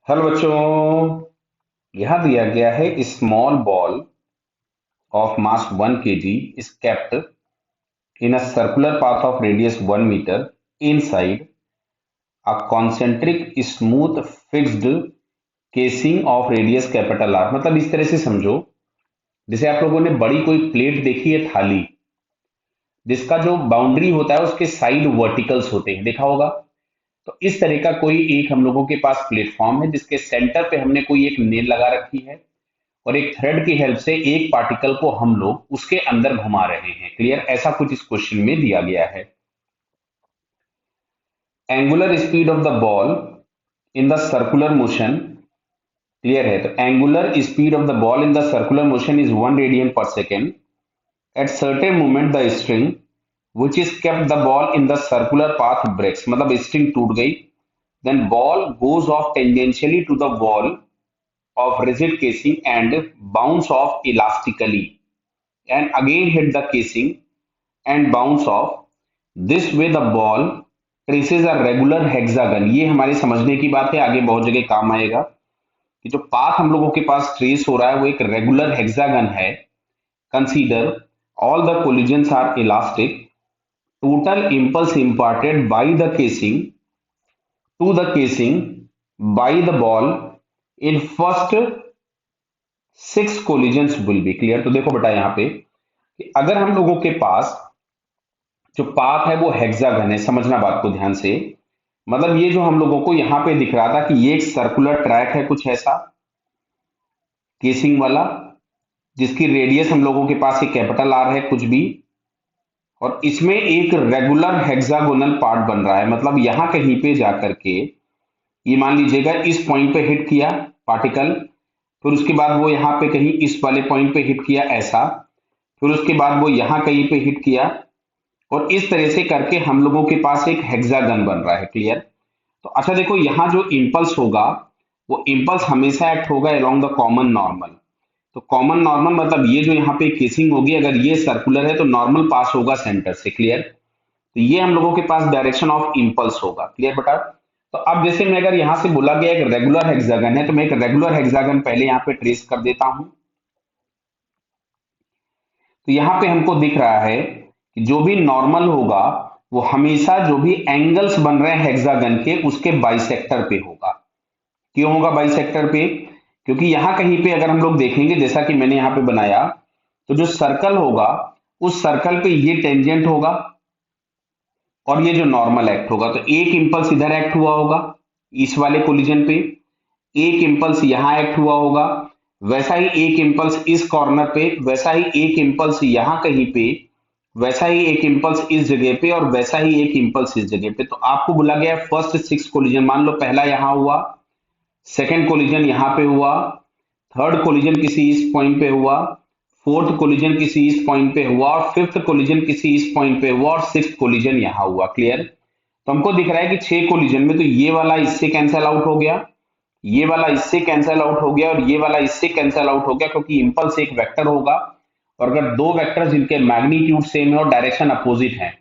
Hello बच्चों। यहाँ दिया गया है small ball of mass 1 kg is kept in a circular path of radius 1 meter inside a concentric smooth fixed casing of radius capital R। मतलब इस तरह से समझो, जैसे आप लोगों ने बड़ी कोई प्लेट देखी है, थाली, जिसका जो बाउंड्री होता है उसके साइड वर्टिकल्स होते हैं, देखा होगा। तो इस तरह का कोई एक हम लोगों के पास प्लेटफॉर्म है जिसके सेंटर पे हमने कोई एक नेल लगा रखी है और एक थ्रेड की हेल्प से एक पार्टिकल को हम लोग उसके अंदर घुमा रहे हैं। क्लियर? ऐसा कुछ इस क्वेश्चन में दिया गया है। Angular speed of the ball in the circular motion, clear है? तो angular speed of the ball in the circular motion is 1 radian per second. At certain moment the string which is kept the ball in the circular path breaks. मतलब string टूट गई, then ball goes off tangentially to the wall of rigid casing and bounce off elastically and again hit the casing and bounce off. This way the ball traces a regular hexagon। ये हमारे समझने की बात है, आगे बहुत जगह काम आएगा कि जो पाथ हम लोगों के पास ट्रेस हो रहा है वो एक रेगुलर हेक्सागन है। Consider all the collisions are elastic, total impulse imparted by the casing to the casing by the ball in first 6 collisions will be clear। तो देखो बेटा यहाँ पे कि अगर हम लोगों के पास जो पाथ है वो हेक्सागन है, समझना बात को ध्यान से। मतलब ये जो हम लोगों को यहाँ पे दिख रहा था कि ये एक सर्कुलर ट्रैक है कुछ ऐसा, केसिंग वाला, जिसकी रेडियस हम लोगों के पास एक कैपिटल आर है कुछ भी, और इसमें एक रेगुलर हेक्सागोनल पार्ट बन रहा है। मतलब यहां कहीं पे जाकर के ये मान लीजिएगा इस पॉइंट पे हिट किया पार्टिकल, फिर उसके बाद वो यहाँ पे कहीं इस वाले पॉइंट पे हिट किया ऐसा, फिर उसके बाद वो यहाँ कहीं पे हिट किया, और इस तरह से करके हम लोगों के पास एक हेक्सागन बन रहा है। क्लियर? तो अच्छा देखो, यहाँ जो इंपल्स होगा वो इंपल्स हमेशा एक्ट होगा अलोंग द कॉमन नॉर्मल। तो कॉमन नॉर्मल मतलब ये जो यहाँ पे केसिंग होगी, अगर ये सर्कुलर है तो नॉर्मल पास होगा सेंटर से। क्लियर? तो ये हम लोगों के पास डायरेक्शन ऑफ इंपल्स होगा। क्लियर बेटा? तो अब जैसे मैं अगर यहां से बोला गया एक रेगुलर हेक्सागन है, तो मैं एक रेगुलर हेक्सागन पहले यहाँ पे ट्रेस कर देता हूं। तो यहाँ पे हमको दिख रहा है कि जो भी नॉर्मल होगा वो हमेशा जो भी एंगल्स बन रहे हैं हेक्सागन के उसके बाइसेक्टर पे होगा। क्यों होगा बाइसेक्टर पे? क्योंकि यहां कहीं पे अगर हम लोग देखेंगे, जैसा कि मैंने यहाँ पे बनाया, तो जो सर्कल होगा उस सर्कल पे ये टेंजेंट होगा और ये जो नॉर्मल एक्ट होगा। तो एक इंपल्स इधर एक्ट हुआ होगा इस वाले कोलिजन पे, एक इंपल्स यहां एक्ट हुआ होगा, वैसा ही एक इंपल्स इस कॉर्नर पे, वैसा ही एक इंपल्स यहां कहीं पे, वैसा ही एक इंपल्स इस जगह पे, और वैसा ही एक इंपल्स इस जगह पे। तो आपको बोला गया फर्स्ट 6 कोलिजन, मान लो पहला यहां हुआ, सेकंड कोलिजन यहां पे हुआ, थर्ड कोलिजन किसी इस पॉइंट पे हुआ, फोर्थ कोलिजन किसी इस पॉइंट पे हुआ, और फिफ्थ कोलिजन किसी इस पॉइंट पे हुआ, और सिक्स्थ कोलिजन यहां हुआ। क्लियर? तो हमको दिख रहा है कि 6 कोलिजन में तो ये वाला इससे कैंसिल आउट हो गया, ये वाला इससे कैंसिल आउट हो गया, और ये वाला इससे कैंसिल आउट हो गया, क्योंकि इंपल्स एक वेक्टर होगा। और अगर दो वेक्टर जिनके मैग्नीट्यूड सेम है और डायरेक्शन अपोजिट है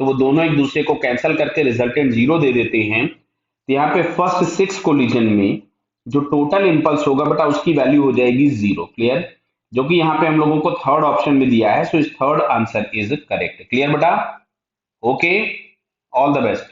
तो वो दोनों एक दूसरे को कैंसिल करके रिजल्टेंट जीरो दे देते हैं। तो यहाँ पे फर्स्ट 6 कोलिजन में जो टोटल इंपल्स होगा बेटा उसकी वैल्यू हो जाएगी 0। क्लियर? जो कि यहाँ पे हम लोगों को थर्ड ऑप्शन में दिया है, सो इस third answer is correct. Clear बेटा? Okay, all the best.